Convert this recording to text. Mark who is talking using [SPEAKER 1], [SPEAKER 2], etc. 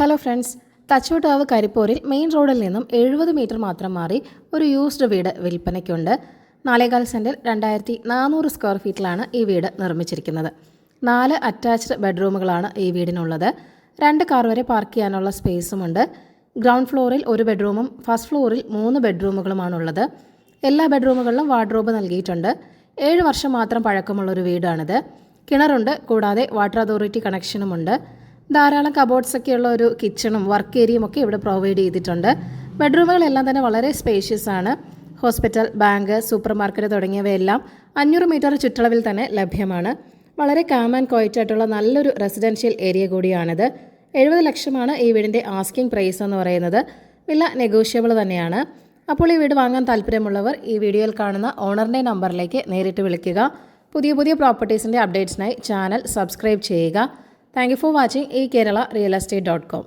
[SPEAKER 1] Hello friends, തച്ചോട്ടാവ് കരിപ്പൂരിൽ main റോഡിൽ നിന്നും 70 മീറ്റർ മാത്രം മാറി ഒരു യൂസ്ഡ് വീട് വിൽപ്പനയ്ക്കുണ്ട്. 4.25 സെൻറ്റിൽ 2400 സ്ക്വയർ ഫീറ്റിലാണ് ഈ വീട് നിർമ്മിച്ചിരിക്കുന്നത്. 4 അറ്റാച്ച്ഡ് ബെഡ്റൂമുകളാണ് ഈ വീടിനുള്ളത്. 2 കാർ വരെ പാർക്ക് ചെയ്യാനുള്ള സ്പേസുമുണ്ട്. ഗ്രൗണ്ട് ഫ്ലോറിൽ 1 ബെഡ്റൂമും ഫസ്റ്റ് ഫ്ലോറിൽ 3 ബെഡ്റൂമുകളുമാണുള്ളത്. എല്ലാ ബെഡ്റൂമുകളിലും വാർഡ്രോബ് നൽകിയിട്ടുണ്ട്. 7 വർഷം മാത്രം പഴക്കമുള്ളൊരു വീടാണിത്. കിണറുണ്ട്, കൂടാതെ വാട്ടർ അതോറിറ്റി കണക്ഷനുമുണ്ട്. ധാരാളം കബോർഡ്സൊക്കെയുള്ള ഒരു കിച്ചണും വർക്ക് ഏരിയയും ഒക്കെ ഇവിടെ പ്രൊവൈഡ് ചെയ്തിട്ടുണ്ട്. ബെഡ്റൂമുകളെല്ലാം തന്നെ വളരെ സ്പേഷ്യസ് ആണ്. ഹോസ്പിറ്റൽ, ബാങ്ക്, സൂപ്പർ മാർക്കറ്റ് തുടങ്ങിയവയെല്ലാം 500 മീറ്റർ ചുറ്റളവിൽ തന്നെ ലഭ്യമാണ്. വളരെ കാം ആൻഡ് ക്വയറ്റ് ആയിട്ടുള്ള നല്ലൊരു റെസിഡൻഷ്യൽ ഏരിയ കൂടിയാണിത്. 70 ലക്ഷമാണ് ഈ വീടിൻ്റെ ആസ്കിംഗ് പ്രൈസ് എന്ന് പറയുന്നത്. വില നെഗോഷ്യബിൾ തന്നെയാണ്. അപ്പോൾ ഈ വീട് വാങ്ങാൻ താല്പര്യമുള്ളവർ ഈ വീഡിയോയിൽ കാണുന്ന ഓണറിൻ്റെ നമ്പറിലേക്ക് നേരിട്ട് വിളിക്കുക. പുതിയ പ്രോപ്പർട്ടീസിൻ്റെ അപ്ഡേറ്റ്സിനായി ചാനൽ സബ്സ്ക്രൈബ് ചെയ്യുക. Thank you for watching eKerala Real Estate.com.